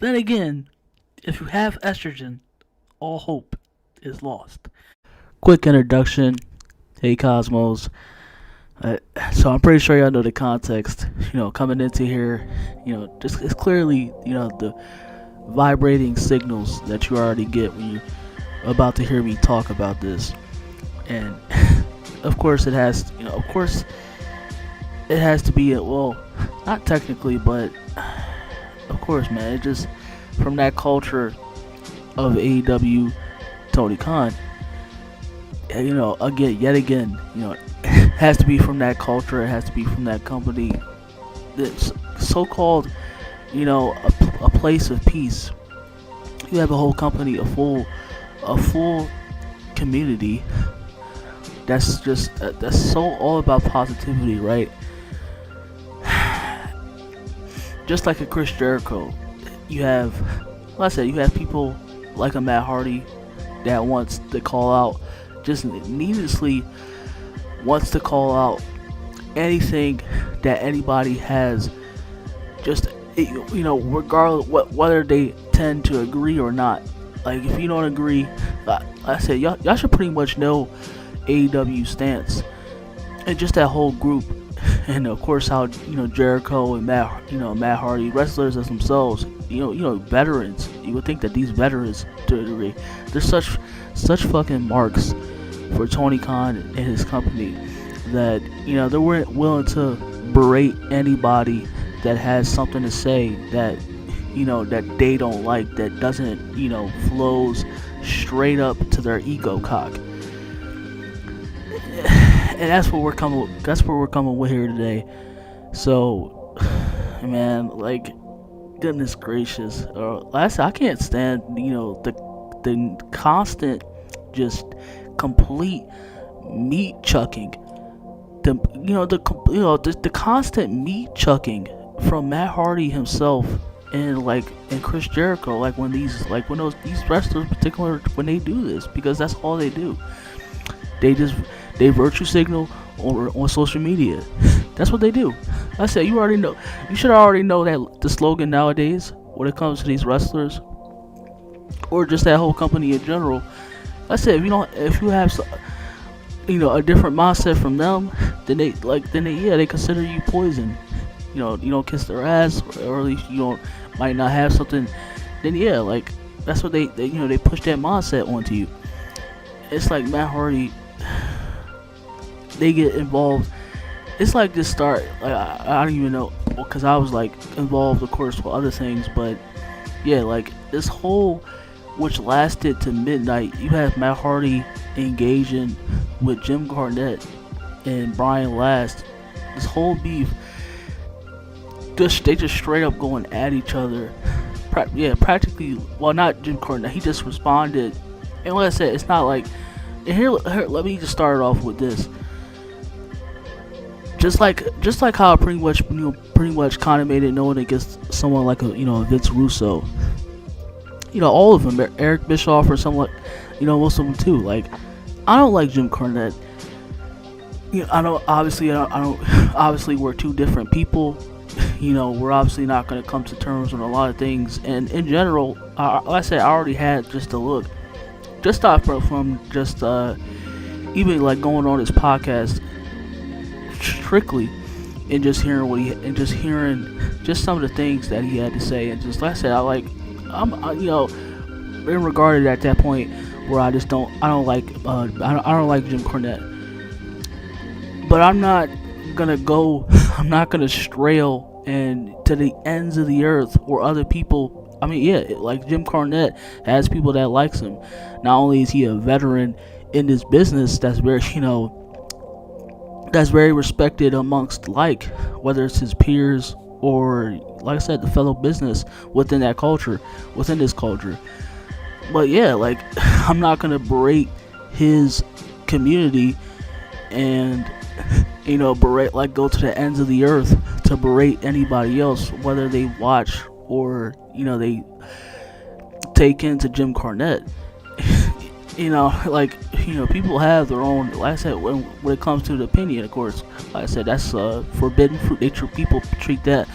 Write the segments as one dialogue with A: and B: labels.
A: Then again, if you have estrogen, all hope is lost. Quick introduction. Hey Cosmos. So I'm pretty sure y'all know the context. Coming into here, just it's clearly, the vibrating signals that you already get when you're about to hear me talk about this. And of course it has, it has to be, well, not technically, but of course, man, it just from that culture of AEW, Tony Khan. Yet again, it has to be from that culture. It has to be from that company. This so-called, a place of peace. You have a whole company, a full community. That's just that's so all about positivity, right? Just like a Chris Jericho, you have people like a Matt Hardy that wants to call out, just needlessly wants to call out anything that anybody has, just regardless whether they tend to agree or not. Like if you don't agree, I said y'all should pretty much know AEW stance and just that whole group. And of course, how Jericho and Matt Hardy, wrestlers as themselves, veterans. You would think that these veterans, to a degree, they're such fucking marks for Tony Khan and his company that they weren't willing to berate anybody that has something to say that that they don't like, that doesn't flows straight up to their ego cock. And that's what we're coming with here today. So, man, like, goodness gracious, I can't stand the constant, just complete meat chucking. The constant meat chucking from Matt Hardy himself and Chris Jericho. When these wrestlers, particularly when they do this, because that's all they do. They virtue signal on social media. That's what they do. I said you already know. You should already know that the slogan nowadays when it comes to these wrestlers or just that whole company in general. I said if you have a different mindset from them, then they consider you poison. You don't kiss their ass, or at least might not have something. Then that's what they push that mindset onto you. It's like Matt Hardy. They get involved. It's like this start. I don't even know, because I was involved, of course, with other things. But yeah, this whole, which lasted to midnight. You have Matt Hardy engaging with Jim Cornette and Brian Last. This whole beef. They just straight up going at each other. Practically. Well, not Jim Cornette. He just responded. And like I said, it's not like. And here, let me just start off with this. Just like how I pretty much kind of made it known against someone like a Vince Russo. All of them, Eric Bischoff or someone, most of them too. I don't like Jim Cornette. I don't. Obviously, we're two different people. We're obviously not going to come to terms on a lot of things. And in general, like I said, I already had just a look. Just off from just even going on this podcast strictly and just hearing just some of the things that he had to say, and just like I said, I'm regarded at that point where I don't like Jim Cornette, but I'm not gonna strail and to the ends of the earth or other people. I mean, Jim Cornette has people that likes him. Not only is he a veteran in this business that's very, that's very respected amongst whether it's his peers or, like I said, the fellow business within that culture, within this culture. But I'm not gonna berate his community and berate, go to the ends of the earth to berate anybody else, whether they watch or they take into Jim Cornette. People have their own, like I said, when it comes to the opinion, of course, like I said, that's forbidden fruit. People treat that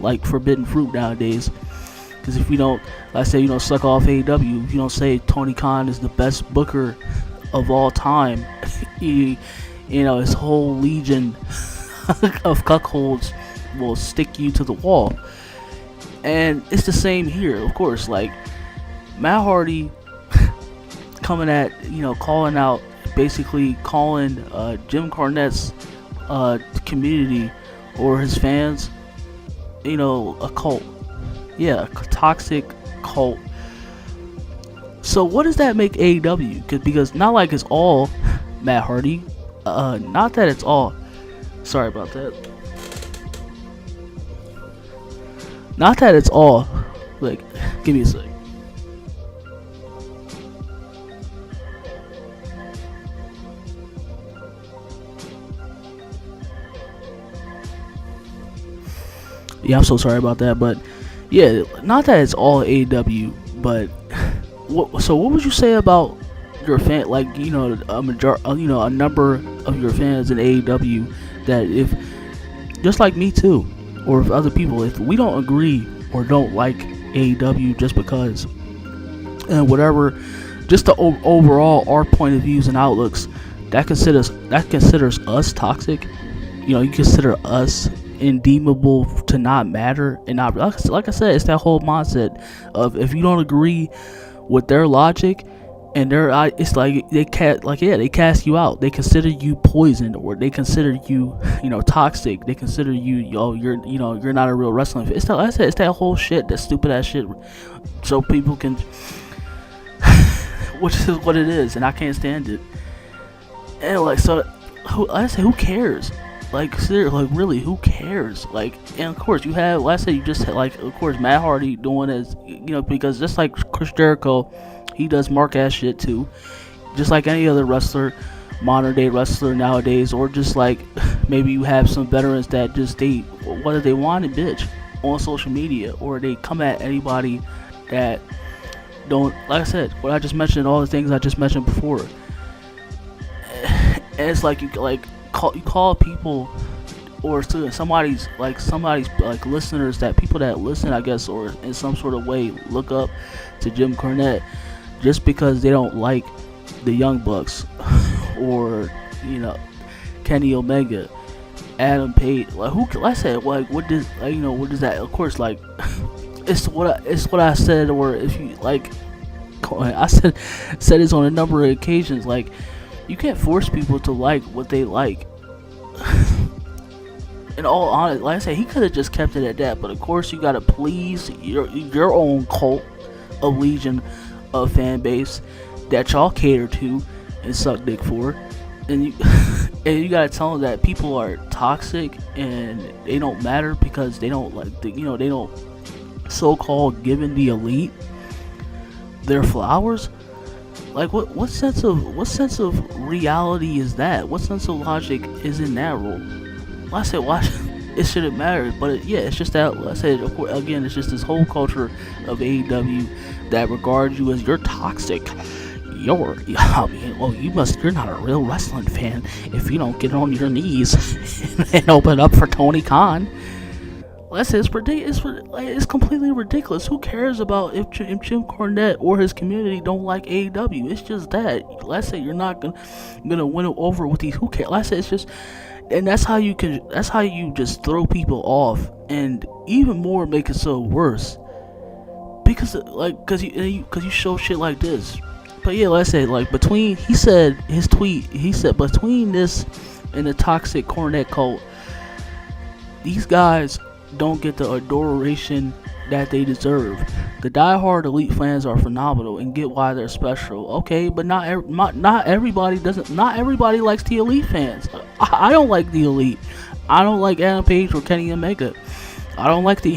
A: like forbidden fruit nowadays. Because if you don't, like I say, you don't suck off AEW, if you don't say Tony Khan is the best booker of all time, you know, his whole legion of cuckolds will stick you to the wall. And it's the same here, of course. Like, Matt Hardy coming at, you know, calling out, basically calling Jim Cornette's community or his fans, you know, a cult. Yeah, a toxic cult. So what does that make AEW? Because not like it's all Matt Hardy. Not that it's all. Sorry about that. Not that it's all. Like, give me a sec. Yeah, I'm so sorry about that, but yeah, not that it's all AEW, but so what would you say about your fan? Like, you know, a number of your fans in AEW that if, just like me too, or if other people, if we don't agree or don't like AEW just because, and whatever, just the overall our point of views and outlooks, that considers us toxic. You know, you consider us indeemable to not matter and not, like I said, it's that whole mindset of if you don't agree with their logic and their, it's like they cast you out. They consider you poisoned, or they consider you, you know, toxic. They consider you, you're not a real wrestling fan. It's that, like I said, it's that whole shit, that stupid ass shit, so people can which is what it is, and I can't stand it. And like, so who cares? Like, seriously, like, really, who cares? Like, and of course, you have, like I said, you just had, like, of course, Matt Hardy doing as, you know, because just like Chris Jericho, he does mark ass shit too. Just like any other wrestler, modern day wrestler nowadays, or just like maybe you have some veterans that just, they, whether they want to bitch on social media, or they come at anybody that don't, like I said, what I just mentioned, all the things I just mentioned before. And it's like, you call people, or somebody's like listeners, that people that listen, I guess, or in some sort of way look up to Jim Cornette just because they don't like the Young Bucks or, you know, Kenny Omega, Adam Page. Like, who? Like I said, like, what does, like, you know, what does that? Of course, like, it's what I said, or if you like, I said this on a number of occasions. Like, you can't force people to like what they like. In all honesty, like I said, he could have just kept it at that. But of course, you gotta please your own cult of legion of fan base that y'all cater to and suck dick for, and you and you gotta tell them that people are toxic and they don't matter because they don't like they don't so-called giving the elite their flowers. Like, what sense of reality is that? What sense of logic is in that rule? Well, I said, why? It shouldn't matter, but yeah, it's just that, like I said, of course, again, it's just this whole culture of AEW that regards you as, you're toxic. You're not a real wrestling fan if you don't get on your knees and open up for Tony Khan. Let's say it's completely ridiculous. Who cares about if Jim Cornette or his community don't like AEW? It's just that. Let's say you're not gonna win it over with these. Who cares? Let's say it's just, and that's how you just throw people off, and even more make it so worse. Because you show shit like this. But yeah, let's say, like, between this and the toxic Cornette cult, these guys don't get the adoration that they deserve. The diehard elite fans are phenomenal and get why they're special. Okay, but not everybody likes the elite fans. I don't like the elite. I don't like Adam Page or Kenny Omega. I don't like the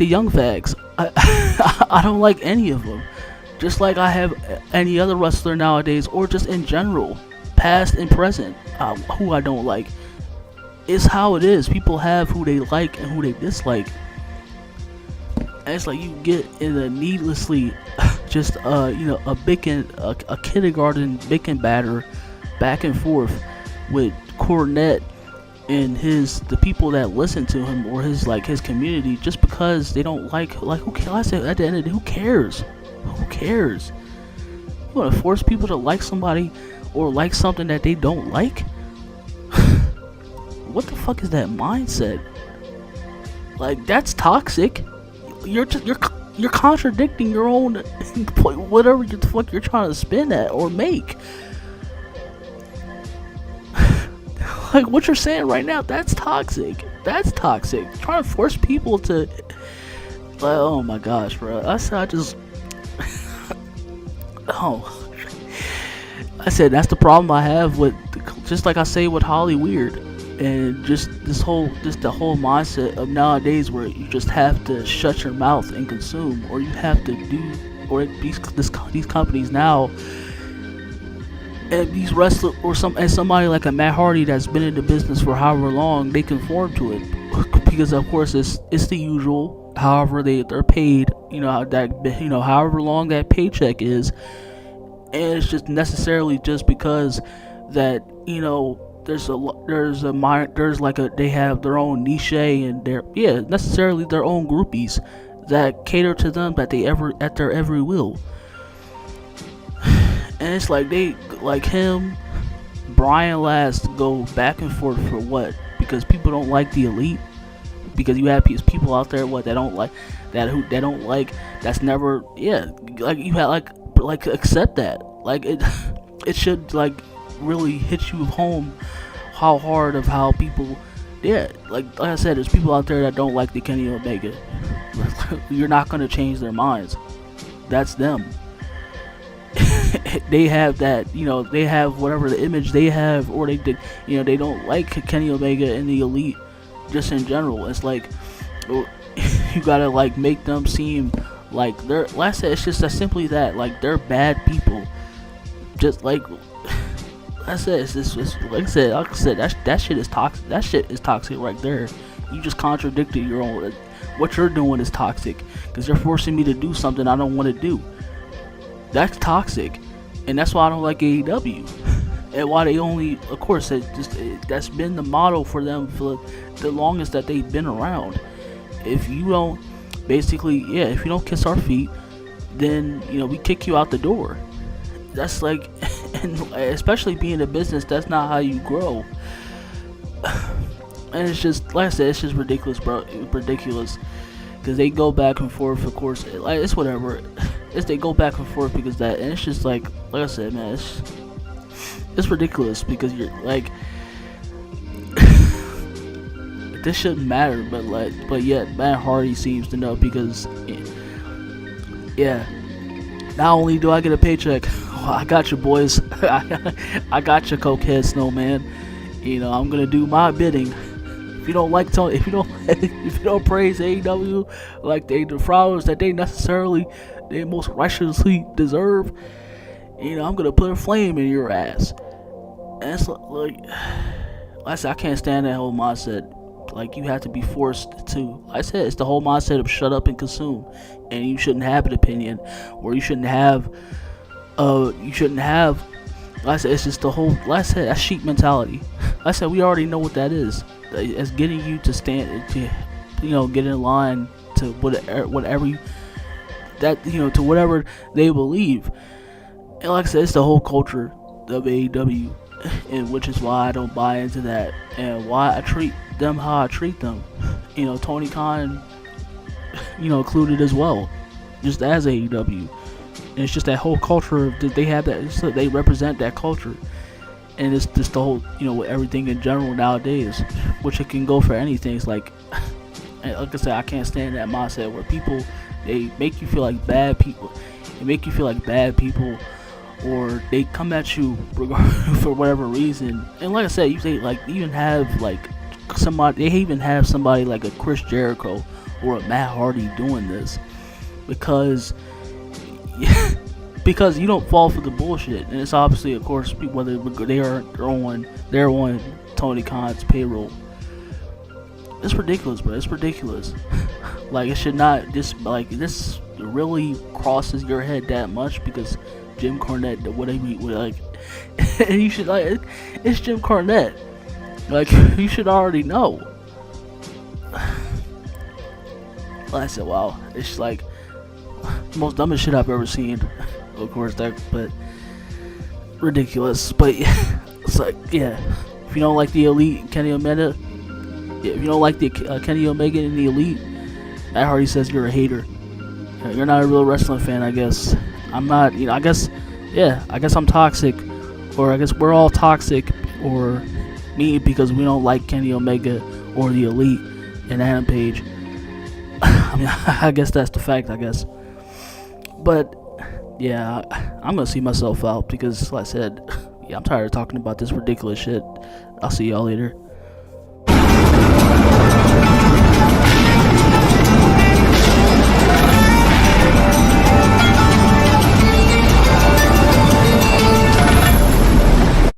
A: young fags. I don't like any of them. Just like I have any other wrestler nowadays, or just in general, past and present, who I don't like. It's how it is. People have who they like and who they dislike. And it's like you get in a needlessly just a kindergarten bacon batter back and forth with Cornette and the people that listen to him, or his community, just because they don't like who cares? I said, at the end of the day, who cares? Who cares? You want to force people to like somebody or like something that they don't like? What the fuck is that mindset? Like, that's toxic. You're contradicting your own whatever the fuck you're trying to spin at or make. Like, what you're saying right now, that's toxic. That's toxic. Trying to force people to, like, oh my gosh, bro. I just oh, I said that's the problem I have with, just like I say with Holly Weird, and just the whole mindset of nowadays where you just have to shut your mouth and consume, or you have to do, or these companies now, and these wrestlers, and somebody like a Matt Hardy that's been in the business for however long, they conform to it because of course it's the usual. However they're paid, however long that paycheck is, and it's just necessarily just because that they have their own niche, and necessarily their own groupies that cater to them at their every will. And it's like they, like him, Brian Last, go back and forth for what? Because people don't like the Elite. Because you have people out there that don't like that's never, like you have like accept that, like it should like really hit you home how hard of how people, like I said, there's people out there that don't like the Kenny Omega. You're not gonna change their minds. That's them. They have that, they have whatever the image they have, or they did, they don't like Kenny Omega and the Elite just in general. It's like you gotta like make them seem like they're, like I said, it's just simply that, like, they're bad people. Just like I said, it's like I said, that shit is toxic. That shit is toxic right there. You just contradicted your own. What you're doing is toxic because you're forcing me to do something I don't want to do. That's toxic, and that's why I don't like AEW. And why they only, of course, that's been the model for them for the longest that they've been around. If you don't, basically, if you don't kiss our feet, then we kick you out the door. That's like, and especially being a business, that's not how you grow. And it's just, like I said, it's just ridiculous, bro. Ridiculous, because they go back and forth. Of course, like, it's whatever. They go back and forth because that, and it's just like I said, man, it's ridiculous because you're like, this shouldn't matter, but yet Matt Hardy seems to know because, not only do I get a paycheck, I got you, boys. I got you, cokehead snowman. I'm gonna do my bidding. If you don't like Tony, if you don't praise AEW like the flowers that they most righteously deserve, I'm gonna put a flame in your ass. And it's like I said, I can't stand that whole mindset. Like, you have to be forced to, like I said, it's the whole mindset of shut up and consume, and you shouldn't have an opinion, or you shouldn't have. Like I said, it's just the whole. Like I said, that's sheep mentality. Like I said, we already know what that is. It's getting you to stand to, get in line to whatever to whatever they believe. And like I said, it's the whole culture of AEW, and which is why I don't buy into that, and why I treat them how I treat them. Tony Khan, included as well, just as AEW. And it's just that whole culture that they have, that they represent that culture, and it's just the whole, with everything in general nowadays, which it can go for anything. It's like I said, I can't stand that mindset where people, they make you feel like bad people. They make you feel like bad people, or they come at you for whatever reason. And like I said, they even have like somebody. They even have somebody like a Chris Jericho or a Matt Hardy doing this because you don't fall for the bullshit. And it's obviously, of course, whether they're on Tony Khan's payroll. It's ridiculous, bro. It's ridiculous. Like, it should not. This really crosses your head that much because Jim Cornette, whatever, like, and you should, like, it's Jim Cornette. Like, you should already know. I said, wow, it's like the most dumbest shit I've ever seen. Of course, but ridiculous. But yeah, it's like, yeah, if you don't like the Elite Kenny Omega, yeah, if you don't like the Kenny Omega and the Elite, Matt Hardy says you're a hater. You're not a real wrestling fan, I guess. I'm not, I guess, yeah, I guess I'm toxic, or I guess we're all toxic, or me, because we don't like Kenny Omega or the Elite and Adam Page. I mean, I guess that's the fact, I guess. But yeah, I'm gonna see myself out because, like I said, yeah, I'm tired of talking about this ridiculous shit. I'll see y'all later.